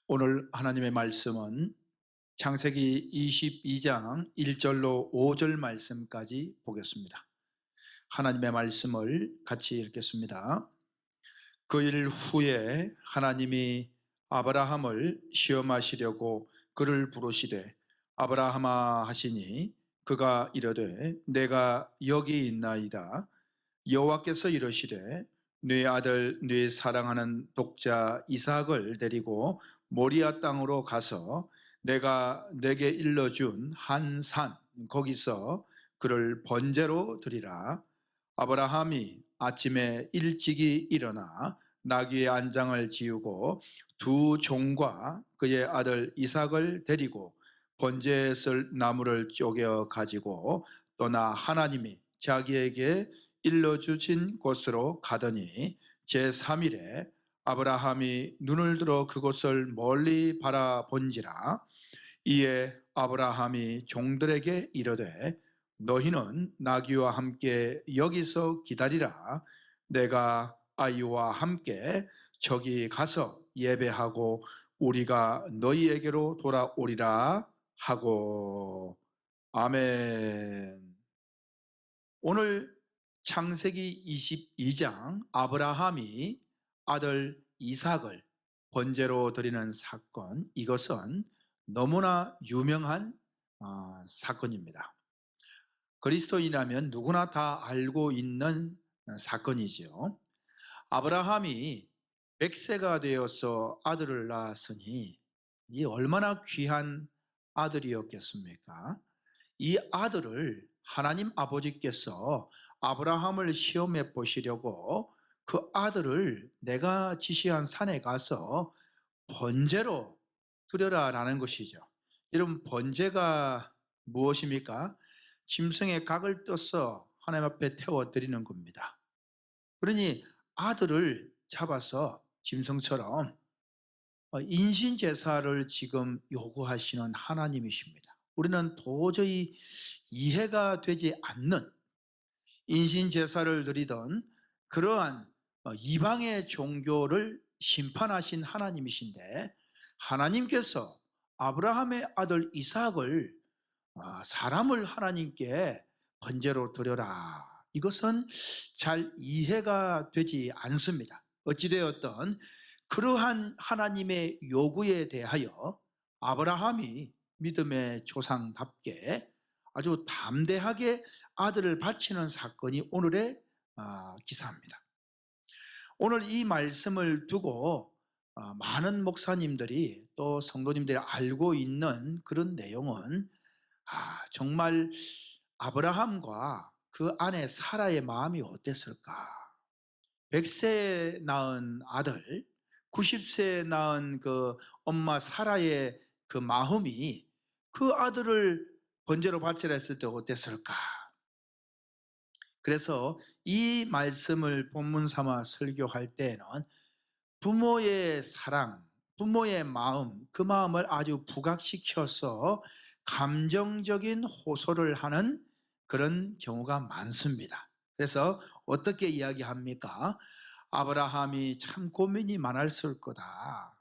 오늘 하나님의 말씀은 창세기 22장 1절로 5절 말씀까지 보겠습니다. 하나님의 말씀을 같이 읽겠습니다. 그 일 후에 하나님이 아브라함을 시험하시려고 그를 부르시되 아브라함아 하시니 그가 이르되 내가 여기 있나이다. 여호와께서 이르시되 네 아들 네 사랑하는 독자 이삭을 데리고 모리아 땅으로 가서 내가 내게 일러준 한 산 거기서 그를 번제로 드리라. 아브라함이 아침에 일찍이 일어나 나귀의 안장을 지우고 두 종과 그의 아들 이삭을 데리고 번제에 쓸 나무를 쪼개 가지고 떠나 하나님이 자기에게 일러주신 곳으로 가더니 제3일에 아브라함이 눈을 들어 그곳을 멀리 바라본지라. 이에 아브라함이 종들에게 이르되 너희는 나귀와 함께 여기서 기다리라. 내가 아이와 함께 저기 가서 예배하고 우리가 너희에게로 돌아오리라 하고. 아멘. 오늘 창세기 22장 아브라함이 아들 이삭을 번제로 드리는 사건, 이것은 너무나 유명한 사건입니다. 그리스도인이라면 누구나 다 알고 있는 사건이지요. 아브라함이 100세가 되어서 아들을 낳았으니 이 얼마나 귀한 아들이었겠습니까? 이 아들을 하나님 아버지께서 아브라함을 시험해 보시려고 그 아들을 내가 지시한 산에 가서 번제로 드려라라는 것이죠. 여러분, 번제가 무엇입니까? 짐승의 각을 떠서 하나님 앞에 태워드리는 겁니다. 그러니 아들을 잡아서 짐승처럼 인신제사를 지금 요구하시는 하나님이십니다. 우리는 도저히 이해가 되지 않는 인신제사를 드리던 그러한 이방의 종교를 심판하신 하나님이신데, 하나님께서 아브라함의 아들 이삭을 사람을 하나님께 번제로 드려라, 이것은 잘 이해가 되지 않습니다. 어찌되었든 그러한 하나님의 요구에 대하여 아브라함이 믿음의 조상답게 아주 담대하게 아들을 바치는 사건이 오늘의 기사입니다. 오늘 이 말씀을 두고 많은 목사님들이 또 성도님들이 알고 있는 그런 내용은 정말 아브라함과 그 아내 사라의 마음이 어땠을까? 100세에 낳은 아들, 90세에 낳은 그 엄마 사라의 그 마음이 그 아들을 번제로 바치라 했을 때 어땠을까? 그래서 이 말씀을 본문 삼아 설교할 때에는 부모의 사랑, 부모의 마음, 그 마음을 아주 부각시켜서 감정적인 호소를 하는 그런 경우가 많습니다. 그래서 어떻게 이야기합니까? 아브라함이 참 고민이 많았을 거다.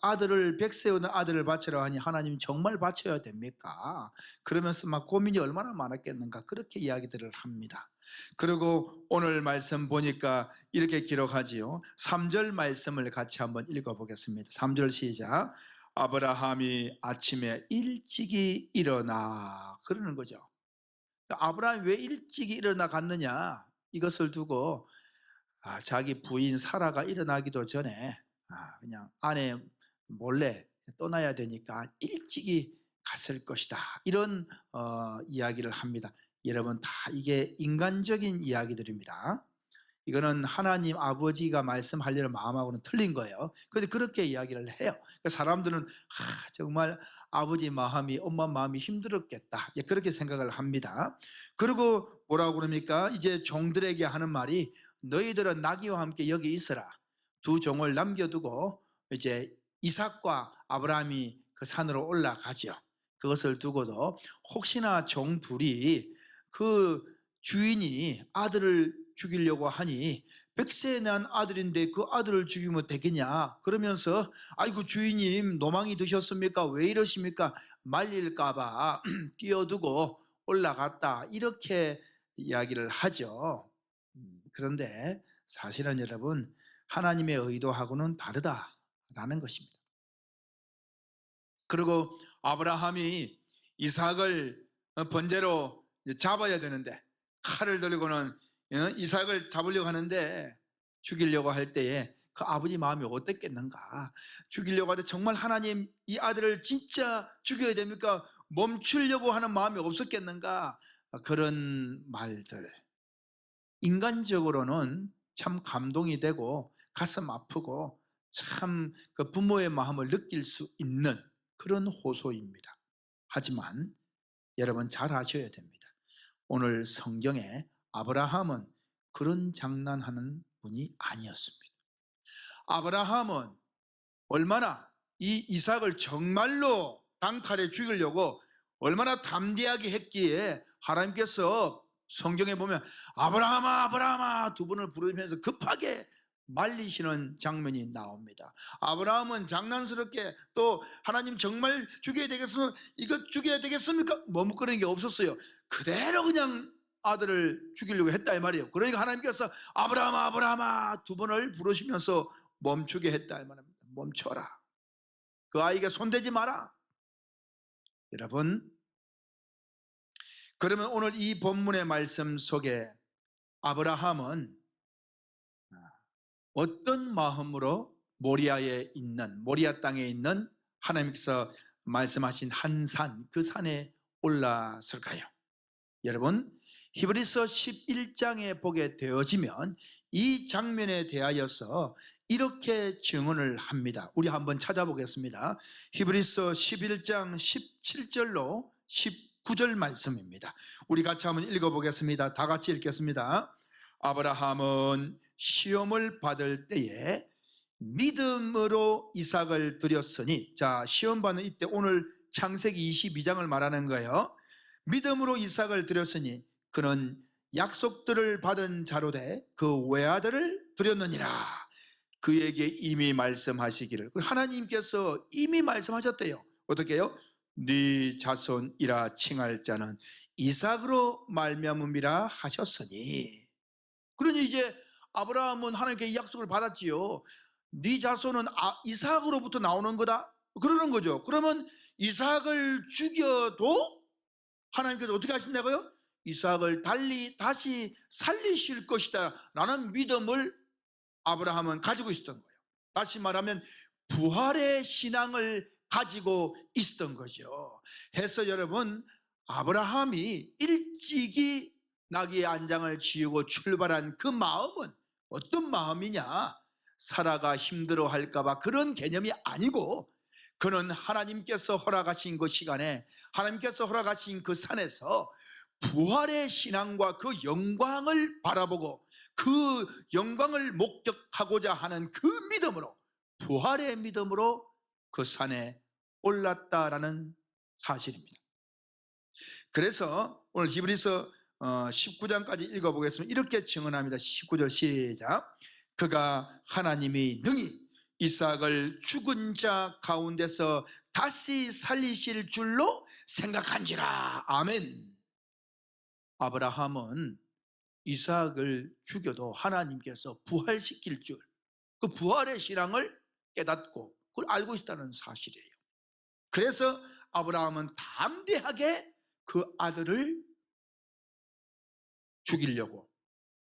아들을 100세우는 아들을 바치라 하니 하나님 정말 바쳐야 됩니까? 그러면서 막 고민이 얼마나 많았겠는가, 그렇게 이야기들을 합니다. 그리고 오늘 말씀 보니까 이렇게 기록하지요. 3절 말씀을 같이 한번 읽어보겠습니다. 3절 시작. 아브라함이 아침에 일찍이 일어나, 그러는 거죠. 아브라함이 왜 일찍이 일어나 갔느냐, 이것을 두고 자기 부인 사라가 일어나기도 전에 그냥 아내 몰래 떠나야 되니까 일찍이 갔을 것이다, 이런 이야기를 합니다. 여러분, 다 이게 인간적인 이야기들입니다. 이거는 하나님 아버지가 말씀하려는 마음하고는 틀린 거예요. 그런데 그렇게 이야기를 해요. 그러니까 사람들은 정말 아버지 마음이, 엄마 마음이 힘들었겠다, 그렇게 생각을 합니다. 그리고 뭐라고 그럽니까? 이제 종들에게 하는 말이 너희들은 나귀와 함께 여기 있어라. 두 종을 남겨두고 이제 이삭과 아브라함이 그 산으로 올라가죠. 그것을 두고도 혹시나 종 둘이 그 주인이 아들을 죽이려고 하니 100세에 난 아들인데 그 아들을 죽이면 되겠냐 그러면서 아이고 주인님 노망이 드셨습니까? 왜 이러십니까? 말릴까 봐 띄어두고 올라갔다 이렇게 이야기를 하죠. 그런데 사실은 여러분 하나님의 의도하고는 다르다라는 것입니다. 그리고 아브라함이 이삭을 번제로 잡아야 되는데 칼을 들고는 이삭을 잡으려고 하는데 죽이려고 할 때에 그 아버지 마음이 어땠겠는가. 죽이려고 하는데 정말 하나님 이 아들을 진짜 죽여야 됩니까? 멈추려고 하는 마음이 없었겠는가. 그런 말들 인간적으로는 참 감동이 되고 가슴 아프고 참 그 부모의 마음을 느낄 수 있는 그런 호소입니다. 하지만 여러분 잘 아셔야 됩니다. 오늘 성경에 아브라함은 그런 장난하는 분이 아니었습니다. 아브라함은 얼마나 이 이삭을 정말로 단칼에 죽이려고 얼마나 담대하게 했기에 하나님께서 성경에 보면 아브라함아 아브라함아 두 번을 부르면서 급하게 말리시는 장면이 나옵니다. 아브라함은 장난스럽게 또 하나님 정말 죽여야 되겠으면 이거 죽여야 되겠습니까? 머뭇거리는 게 없었어요. 그대로 그냥 아들을 죽이려고 했다 이 말이에요. 그러니까 하나님께서 아브라함아 아브라함아 두 번을 부르시면서 멈추게 했다 이 말입니다. 멈춰라. 그 아이에게 손대지 마라. 여러분 그러면 오늘 이 본문의 말씀 속에 아브라함은 어떤 마음으로 모리아 땅에 있는 하나님께서 말씀하신 한 산, 그 산에 올랐을까요? 여러분 히브리서 11장에 보게 되어지면 이 장면에 대하여서 이렇게 증언을 합니다. 우리 한번 찾아보겠습니다. 히브리서 11장 17절로 19절 말씀입니다. 우리 같이 한번 읽어보겠습니다. 다 같이 읽겠습니다. 아브라함은 시험을 받을 때에 믿음으로 이삭을 드렸으니, 자 시험 받는 이때 오늘 창세기 22장을 말하는 거예요. 믿음으로 이삭을 드렸으니 그는 약속들을 받은 자로 돼 그 외아들을 드렸느니라. 그에게 이미 말씀하시기를, 하나님께서 이미 말씀하셨대요. 어떻게 해요? 네 자손이라 칭할 자는 이삭으로 말미암음이라 하셨으니. 그러니 이제 아브라함은 하나님께 이 약속을 받았지요. 네 자손은 이삭으로부터 나오는 거다 그러는 거죠. 그러면 이삭을 죽여도 하나님께서 어떻게 하신다고요? 이삭을 다시 살리실 것이다 라는 믿음을 아브라함은 가지고 있었던 거예요. 다시 말하면 부활의 신앙을 가지고 있었던 거죠. 해서 여러분 아브라함이 일찍이 나귀의 안장을 지우고 출발한 그 마음은 어떤 마음이냐? 사라가 힘들어할까 봐 그런 개념이 아니고, 그는 하나님께서 허락하신 그 시간에 하나님께서 허락하신 그 산에서 부활의 신앙과 그 영광을 바라보고 그 영광을 목격하고자 하는 그 믿음으로, 부활의 믿음으로 그 산에 올랐다라는 사실입니다. 그래서 오늘 히브리서 19장까지 읽어보겠습니다. 이렇게 증언합니다. 19절 시작. 그가 하나님이 능히 이삭을 죽은 자 가운데서 다시 살리실 줄로 생각한지라. 아멘. 아브라함은 이삭을 죽여도 하나님께서 부활시킬 줄, 그 부활의 신앙을 깨닫고 그걸 알고 있다는 사실이에요. 그래서 아브라함은 담대하게 그 아들을 죽이려고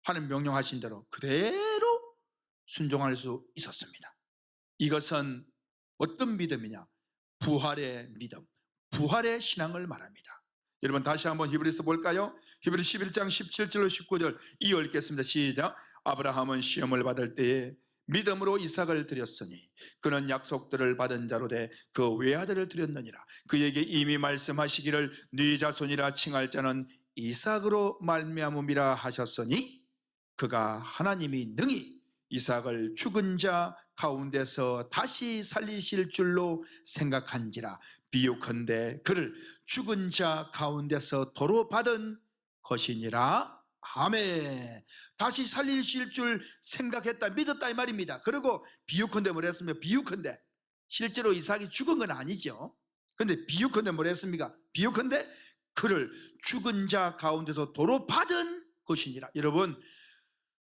하는 명령하신 대로 그대로 순종할 수 있었습니다. 이것은 어떤 믿음이냐? 부활의 믿음, 부활의 신앙을 말합니다. 여러분 다시 한번 히브리서 볼까요? 히브리서 11장 17절로 19절 이어 읽겠습니다. 시작. 아브라함은 시험을 받을 때에 믿음으로 이삭을 드렸으니 그는 약속들을 받은 자로 돼 그 외아들을 드렸느니라. 그에게 이미 말씀하시기를 네 자손이라 칭할 자는 이삭으로 말미암음이라 하셨으니 그가 하나님이 능히 이삭을 죽은 자 가운데서 다시 살리실 줄로 생각한지라. 비유컨대 그를 죽은 자 가운데서 도로 받은 것이니라. 아멘. 다시 살리실 줄 생각했다, 믿었다 이 말입니다. 그리고 비유컨대 뭐라 했습니까? 비유컨대 실제로 이삭이 죽은 건 아니죠. 근데 비유컨대 뭐라 했습니까? 비유컨대 그를 죽은 자 가운데서 도로 받은 것이니라. 여러분,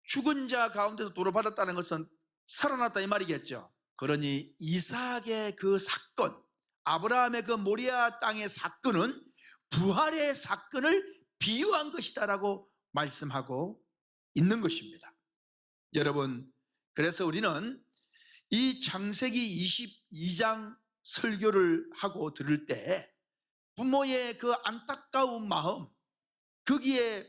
죽은 자 가운데서 도로 받았다는 것은 살아났다 이 말이겠죠. 그러니 이삭의 그 사건, 아브라함의 그 모리아 땅의 사건은 부활의 사건을 비유한 것이다라고 말씀하고 있는 것입니다. 여러분, 그래서 우리는 이 창세기 22장 설교를 하고 들을 때 부모의 그 안타까운 마음, 거기에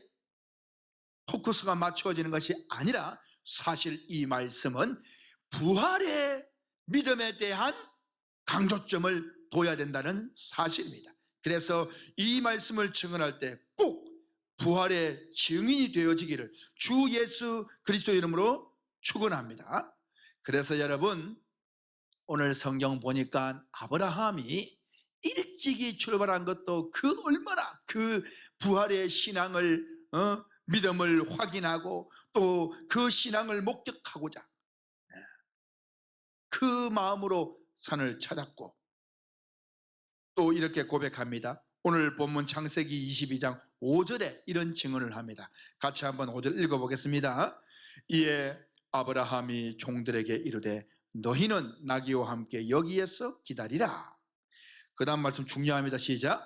포커스가 맞추어지는 것이 아니라 사실 이 말씀은 부활의 믿음에 대한 강조점을 둬야 된다는 사실입니다. 그래서 이 말씀을 증언할 때 꼭 부활의 증인이 되어지기를 주 예수 그리스도 이름으로 축원합니다. 그래서 여러분, 오늘 성경 보니까 아브라함이 일찍이 출발한 것도 그 얼마나 그 부활의 신앙을 믿음을 확인하고 또 그 신앙을 목격하고자 그 마음으로 산을 찾았고, 또 이렇게 고백합니다. 오늘 본문 창세기 22장 5절에 이런 증언을 합니다. 같이 한번 5절 읽어보겠습니다. 이에 아브라함이 종들에게 이르되 너희는 나귀와 함께 여기에서 기다리라. 그 다음 말씀 중요합니다. 시작.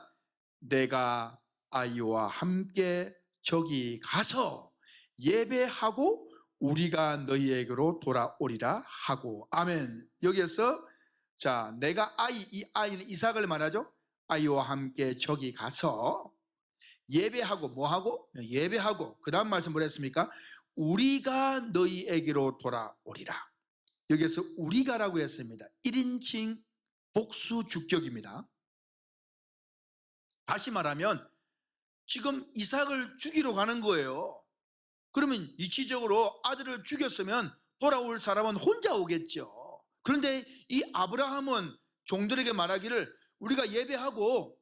내가 아이와 함께 저기 가서 예배하고 우리가 너희에게로 돌아오리라 하고. 아멘. 여기에서 자, 내가 이 아이는 이삭을 말하죠. 아이와 함께 저기 가서 예배하고 뭐하고? 예배하고. 그 다음 말씀 뭐랬습니까? 우리가 너희에게로 돌아오리라. 여기에서 우리가라고 했습니다. 1인칭 복수 주격입니다. 다시 말하면 지금 이삭을 죽이러 가는 거예요. 그러면 이치적으로 아들을 죽였으면 돌아올 사람은 혼자 오겠죠. 그런데 이 아브라함은 종들에게 말하기를 우리가 예배하고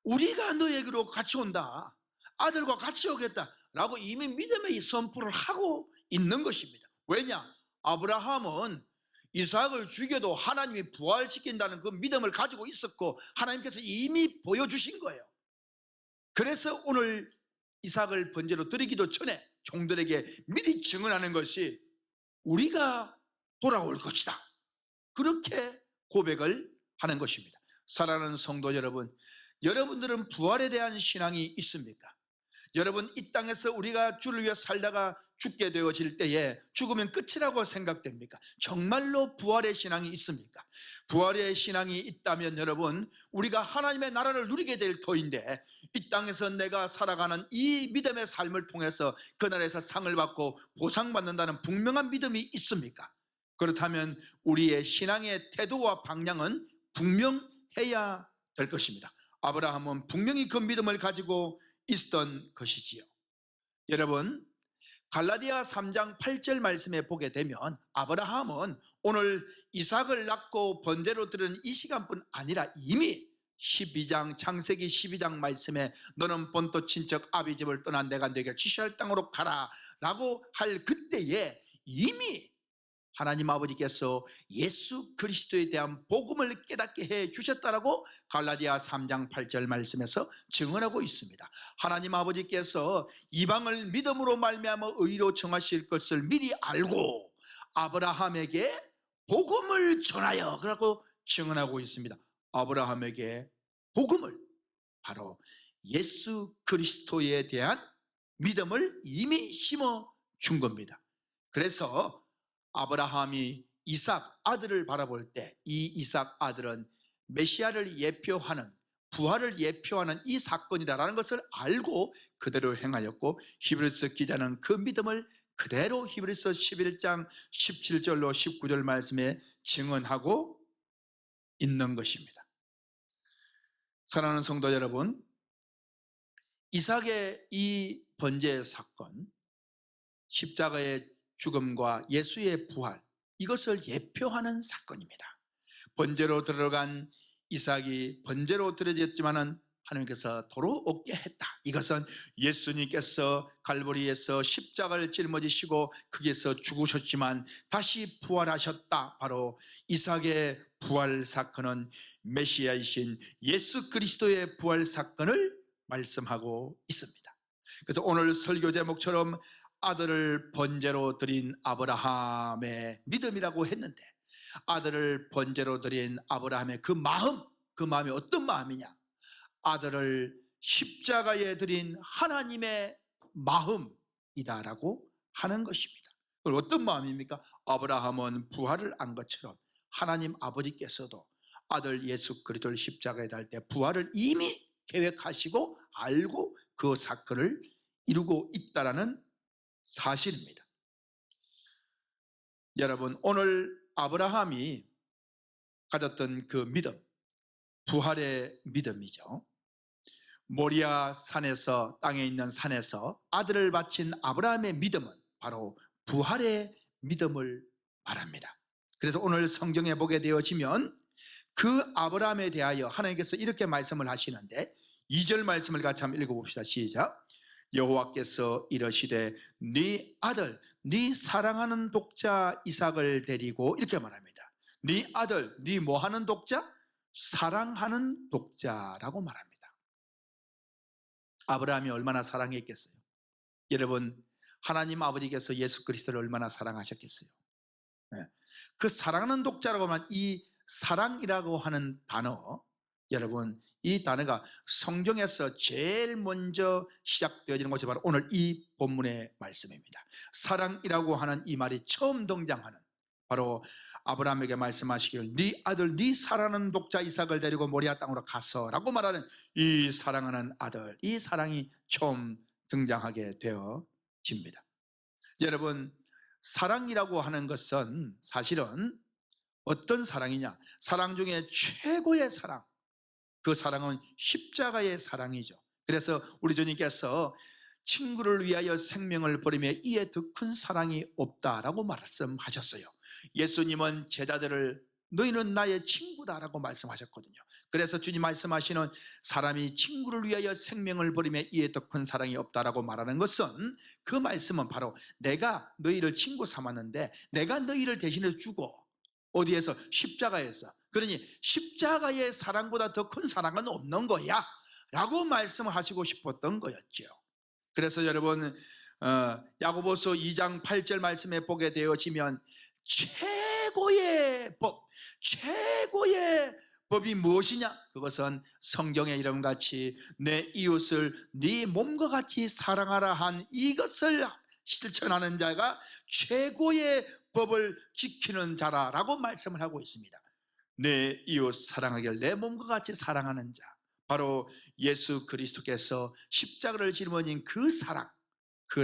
우리가 너에게로 같이 온다, 아들과 같이 오겠다라고 이미 믿음의 선포를 하고 있는 것입니다. 왜냐? 아브라함은 이삭을 죽여도 하나님이 부활시킨다는 그 믿음을 가지고 있었고 하나님께서 이미 보여주신 거예요. 그래서 오늘 이삭을 번제로 드리기도 전에 종들에게 미리 증언하는 것이 우리가 돌아올 것이다, 그렇게 고백을 하는 것입니다. 사랑하는 성도 여러분, 여러분들은 부활에 대한 신앙이 있습니까? 여러분, 이 땅에서 우리가 주를 위해 살다가 죽게 되어질 때에 죽으면 끝이라고 생각됩니까? 정말로 부활의 신앙이 있습니까? 부활의 신앙이 있다면 여러분, 우리가 하나님의 나라를 누리게 될 터인데 이 땅에서 내가 살아가는 이 믿음의 삶을 통해서 그날에서 상을 받고 보상받는다는 분명한 믿음이 있습니까? 그렇다면 우리의 신앙의 태도와 방향은 분명해야 될 것입니다. 아브라함은 분명히 그 믿음을 가지고 있었던 것이지요. 여러분, 갈라디아 3장 8절 말씀에 보게 되면 아브라함은 오늘 이삭을 낳고 번제로 드리는 이 시간뿐 아니라 이미 12장 창세기 12장 말씀에 너는 본토 친척 아비집을 떠난 내가 너에게 지시할 땅으로 가라 라고 할 그때에 이미 하나님 아버지께서 예수 그리스도에 대한 복음을 깨닫게 해 주셨다라고 갈라디아 3장 8절 말씀에서 증언하고 있습니다. 하나님 아버지께서 이방을 믿음으로 말미암아 의로 정하실 것을 미리 알고 아브라함에게 복음을 전하여 그라고 증언하고 있습니다. 아브라함에게 복음을, 바로 예수 그리스도에 대한 믿음을 이미 심어 준 겁니다. 그래서 아브라함이 이삭 아들을 바라볼 때 이 이삭 아들은 메시아를 예표하는, 부활을 예표하는 이 사건이다라는 것을 알고 그대로 행하였고, 히브리서 기자는 그 믿음을 그대로 히브리서 11장 17절로 19절 말씀에 증언하고 있는 것입니다. 사랑하는 성도 여러분, 이삭의 이 번제 사건, 십자가의 죽음과 예수의 부활, 이것을 예표하는 사건입니다. 번제로 들어간 이삭이 번제로 드려졌지만은 하나님께서 도로 얻게 했다. 이것은 예수님께서 갈보리에서 십자가를 짊어지시고 거기에서 죽으셨지만 다시 부활하셨다. 바로 이삭의 부활 사건은 메시아이신 예수 그리스도의 부활 사건을 말씀하고 있습니다. 그래서 오늘 설교 제목처럼 아들을 번제로 드린 아브라함의 믿음이라고 했는데, 아들을 번제로 드린 아브라함의 그 마음이 어떤 마음이냐? 아들을 십자가에 드린 하나님의 마음이다라고 하는 것입니다. 그럼 어떤 마음입니까? 아브라함은 부활을 안 것처럼 하나님 아버지께서도 아들 예수 그리스도를 십자가에 달 때 부활을 이미 계획하시고 알고 그 사건을 이루고 있다라는 사실입니다. 여러분, 오늘 아브라함이 가졌던 그 믿음, 부활의 믿음이죠. 모리아 산에서, 땅에 있는 산에서 아들을 바친 아브라함의 믿음은 바로 부활의 믿음을 말합니다. 그래서 오늘 성경에 보게 되어지면 그 아브라함에 대하여 하나님께서 이렇게 말씀을 하시는데, 2절 말씀을 같이 한번 읽어봅시다. 시작. 여호와께서 이러시되 네 아들 네 사랑하는 독자 이삭을 데리고, 이렇게 말합니다. 네 아들, 네 뭐하는 독자? 사랑하는 독자라고 말합니다. 아브라함이 얼마나 사랑했겠어요? 여러분, 하나님 아버지께서 예수 그리스도를 얼마나 사랑하셨겠어요? 그 사랑하는 독자라고 하면 이 사랑이라고 하는 단어, 여러분, 이 단어가 성경에서 제일 먼저 시작되어지는 것이 바로 오늘 이 본문의 말씀입니다. 사랑이라고 하는 이 말이 처음 등장하는, 바로 아브라함에게 말씀하시기를 네 아들 네 사랑하는 독자 이삭을 데리고 모리아 땅으로 가서 라고 말하는 이 사랑하는 아들, 이 사랑이 처음 등장하게 되어집니다. 여러분, 사랑이라고 하는 것은 사실은 어떤 사랑이냐? 사랑 중에 최고의 사랑, 그 사랑은 십자가의 사랑이죠. 그래서 우리 주님께서 친구를 위하여 생명을 버리며 이에 더 큰 사랑이 없다라고 말씀하셨어요. 예수님은 제자들을 너희는 나의 친구다라고 말씀하셨거든요. 그래서 주님 말씀하시는 사람이 친구를 위하여 생명을 버리며 이에 더 큰 사랑이 없다라고 말하는 것은, 그 말씀은 바로 내가 너희를 친구 삼았는데 내가 너희를 대신해 주고, 어디에서? 십자가에서. 그러니 십자가의 사랑보다 더 큰 사랑은 없는 거야 라고 말씀하시고 싶었던 거였죠. 그래서 여러분, 야고보서 2장 8절 말씀에 보게 되어지면 최고의 법이 무엇이냐? 그것은 성경의 이름같이 내 이웃을 네 몸과 같이 사랑하라 한 이것을 실천하는 자가 최고의 법을 지키는 자라라고 말씀을 하고 있습니다. 내 이웃 사랑하길 내 몸과 같이 사랑하는 자, 바로 예수 그리스도께서 십자가를 짊어진 그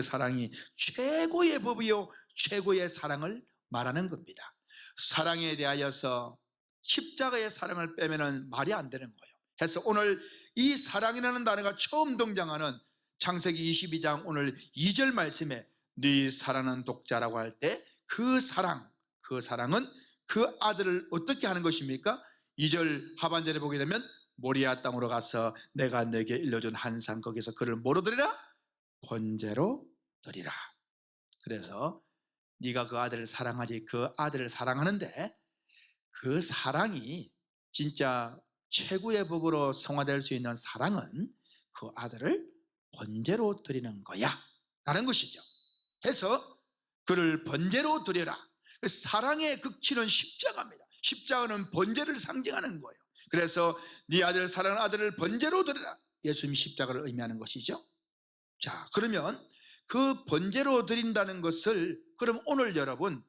사랑이 최고의 법이요 최고의 사랑을 말하는 겁니다. 사랑에 대하여서 십자가의 사랑을 빼면은 말이 안 되는 거예요. 그래서 오늘 이 사랑이라는 단어가 처음 등장하는 창세기 22장 오늘 2절 말씀에 네 사랑하는 독자라고 할 때 그 사랑은 그 아들을 어떻게 하는 것입니까? 2절 하반절에 보게 되면 모리아 땅으로 가서 내가 내게 일러준 한 산 거기서 그를 뭐로 드리라? 번제로 드리라. 그래서 네가 그 아들을 사랑하지, 그 아들을 사랑하는데 그 사랑이 진짜 최고의 법으로 성화될 수 있는 사랑은 그 아들을 번제로 드리는 거야 라는 것이죠. 해서 그를 번제로 드려라. 사랑의 극치는 십자가입니다. 십자가는 번제를 상징하는 거예요. 그래서 네 아들 사랑하는 아들을 번제로 드려라. 예수님이 십자가를 의미하는 것이죠. 자, 그러면 그 번제로 드린다는 것을, 그럼 오늘 여러분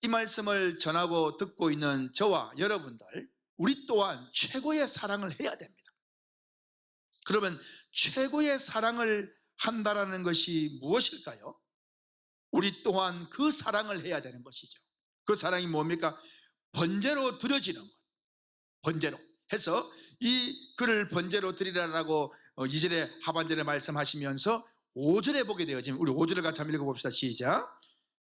이 말씀을 전하고 듣고 있는 저와 여러분들, 우리 또한 최고의 사랑을 해야 됩니다. 그러면 최고의 사랑을 한다라는 것이 무엇일까요? 우리 또한 그 사랑을 해야 되는 것이죠. 그 사랑이 뭡니까? 번제로 드려지는 것. 번제로 해서 이 그를 번제로 드리라라고 2절에 하반절에 말씀하시면서 5절에 보게 되어지면, 우리 5절을 같이 한번 읽어봅시다. 시작.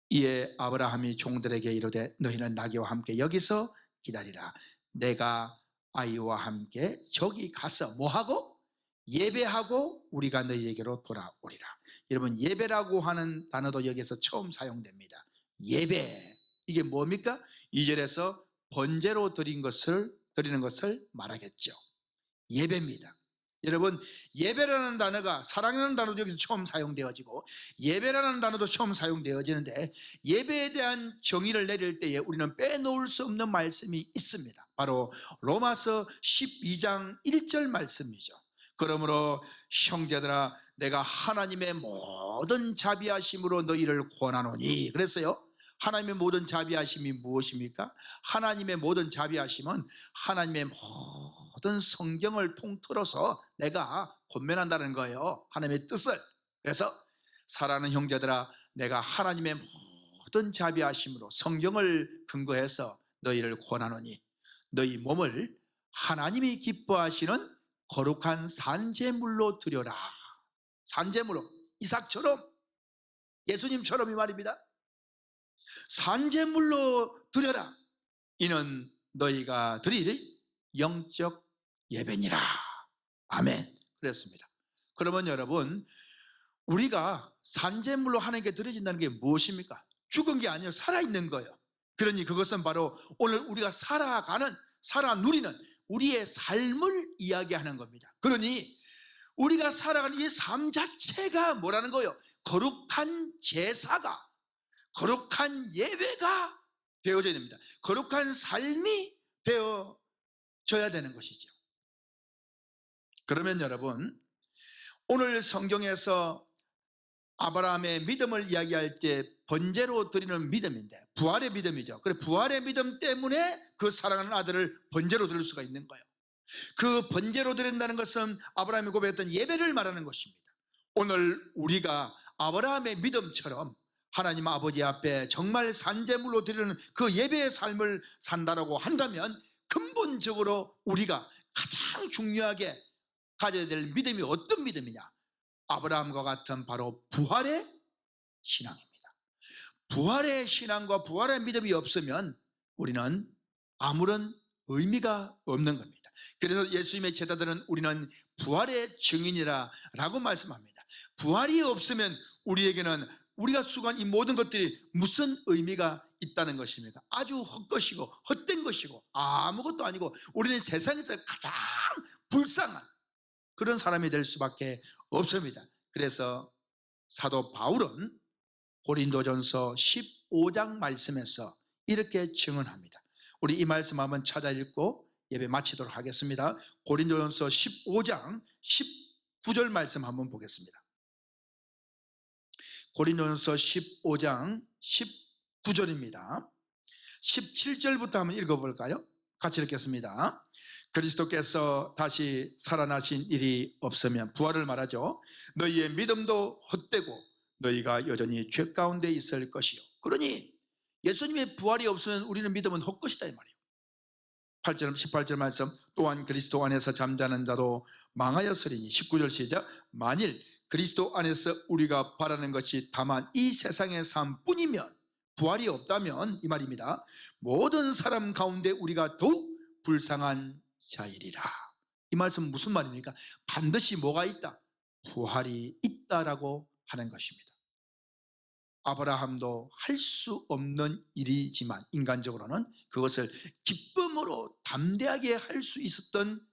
이에 아브라함이 종들에게 이르되 너희는 나귀와 함께 여기서 기다리라. 내가 아이와 함께 저기 가서 뭐하고? 예배하고 우리가 너희에게로 돌아오리라. 여러분, 예배라고 하는 단어도 여기서 처음 사용됩니다. 예배, 이게 뭡니까? 2절에서 번제로 드리는 것을 말하겠죠. 예배입니다. 여러분, 예배라는 단어가, 사랑이라는 단어도 여기서 처음 사용되어지고 예배라는 단어도 처음 사용되어지는데, 예배에 대한 정의를 내릴 때에 우리는 빼놓을 수 없는 말씀이 있습니다. 바로 로마서 12장 1절 말씀이죠. 그러므로 형제들아, 내가 하나님의 모든 자비하심으로 너희를 권하노니. 그랬어요. 하나님의 모든 자비하심이 무엇입니까? 하나님의 모든 자비하심은 하나님의 모든 성경을 통틀어서 내가 권면한다는 거예요. 하나님의 뜻을. 그래서 사랑하는 형제들아, 내가 하나님의 모든 자비하심으로 성경을 근거해서 너희를 권하노니 너희 몸을 하나님이 기뻐하시는 거룩한 산제물로 드려라. 산제물로, 이삭처럼, 예수님처럼 이 말입니다. 산제물로 드려라. 이는 너희가 드릴 영적 예배니라. 아멘. 그랬습니다. 그러면 여러분, 우리가 산제물로 하나님께 드려진다는 게 무엇입니까? 죽은 게 아니에요. 살아있는 거예요. 그러니 그것은 바로 오늘 우리가 살아 누리는 우리의 삶을 이야기하는 겁니다. 그러니 우리가 살아가는 이 삶 자체가 뭐라는 거예요? 거룩한 제사가, 거룩한 예배가 되어져야 됩니다. 거룩한 삶이 되어져야 되는 것이죠. 그러면 여러분, 오늘 성경에서 아브라함의 믿음을 이야기할 때 번제로 드리는 믿음인데, 부활의 믿음이죠. 그래, 부활의 믿음 때문에 그 사랑하는 아들을 번제로 드릴 수가 있는 거예요. 그 번제로 드린다는 것은 아브라함이 고백했던 예배를 말하는 것입니다. 오늘 우리가 아브라함의 믿음처럼 하나님 아버지 앞에 정말 산제물로 드리는 그 예배의 삶을 산다라고 한다면, 근본적으로 우리가 가장 중요하게 가져야 될 믿음이 어떤 믿음이냐? 아브라함과 같은 바로 부활의 신앙입니다. 부활의 신앙과 부활의 믿음이 없으면 우리는 아무런 의미가 없는 겁니다. 그래서 예수님의 제자들은 우리는 부활의 증인이라 라고 말씀합니다. 부활이 없으면 우리에게는 우리가 수고한 이 모든 것들이 무슨 의미가 있다는 것입니까? 아주 헛것이고 헛된 것이고 아무것도 아니고 우리는 세상에서 가장 불쌍한 그런 사람이 될 수밖에 없습니다. 그래서 사도 바울은 고린도전서 15장 말씀에서 이렇게 증언합니다. 우리 이 말씀 한번 찾아 읽고 예배 마치도록 하겠습니다. 고린도전서 15장 19절 말씀 한번 보겠습니다. 고린도전서 15장 19절입니다. 17절부터 한번 읽어볼까요? 같이 읽겠습니다. 그리스도께서 다시 살아나신 일이 없으면, 부활을 말하죠, 너희의 믿음도 헛되고 너희가 여전히 죄 가운데 있을 것이요. 그러니 예수님의 부활이 없으면 우리는 믿음은 헛것이다 이 말이에요. 8절 18절 말씀, 또한 그리스도 안에서 잠자는 자도 망하였으리니. 19절 시작. 만일 그리스도 안에서 우리가 바라는 것이 다만 이 세상의 삶뿐이면, 부활이 없다면 이 말입니다, 모든 사람 가운데 우리가 더욱 불쌍한 자이리라. 이 말씀은 무슨 말입니까? 반드시 뭐가 있다? 부활이 있다라고 하는 것입니다. 아브라함도 할 수 없는 일이지만 인간적으로는 그것을 기쁨으로 담대하게 할 수 있었던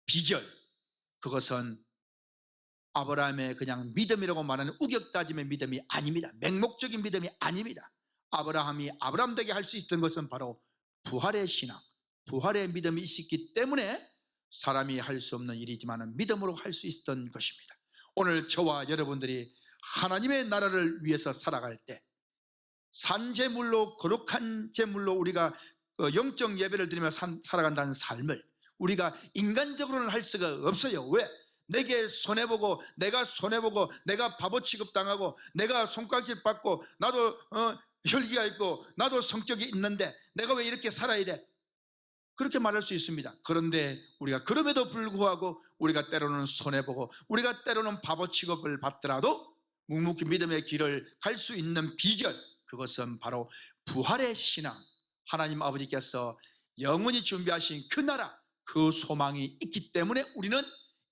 비결, 그것은 아브라함의 그냥 믿음이라고 말하는 우격다짐의 믿음이 아닙니다. 맹목적인 믿음이 아닙니다. 아브라함이 아브라함되게 할 수 있던 것은 바로 부활의 신앙, 부활의 믿음이 있었기 때문에 사람이 할 수 없는 일이지만 믿음으로 할 수 있었던 것입니다. 오늘 저와 여러분들이 하나님의 나라를 위해서 살아갈 때 산제물로, 거룩한 제물로 우리가 영적 예배를 드리며 살아간다는 삶을 우리가 인간적으로는 할 수가 없어요. 왜? 내게 손해보고 내가 바보 취급당하고 내가 손가락질 받고 나도 혈기가 있고 나도 성격이 있는데 내가 왜 이렇게 살아야 돼? 그렇게 말할 수 있습니다. 그런데 우리가 그럼에도 불구하고 우리가 때로는 손해보고 우리가 때로는 바보 취급을 받더라도 묵묵히 믿음의 길을 갈 수 있는 비결, 그것은 바로 부활의 신앙, 하나님 아버지께서 영원히 준비하신 그 나라, 그 소망이 있기 때문에 우리는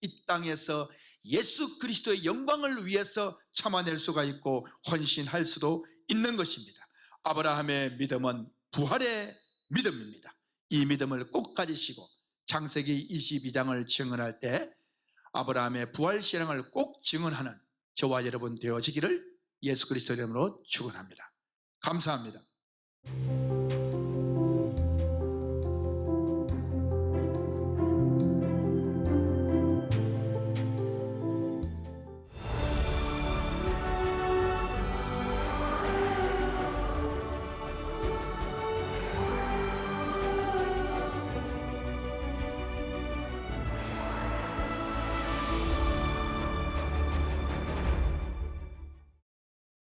이 땅에서 예수 그리스도의 영광을 위해서 참아낼 수가 있고 헌신할 수도 있는 것입니다. 아브라함의 믿음은 부활의 믿음입니다. 이 믿음을 꼭 가지시고 창세기 22장을 증언할 때 아브라함의 부활 신앙을 꼭 증언하는 저와 여러분 되어지기를 예수 그리스도 이름으로 축원합니다. 감사합니다.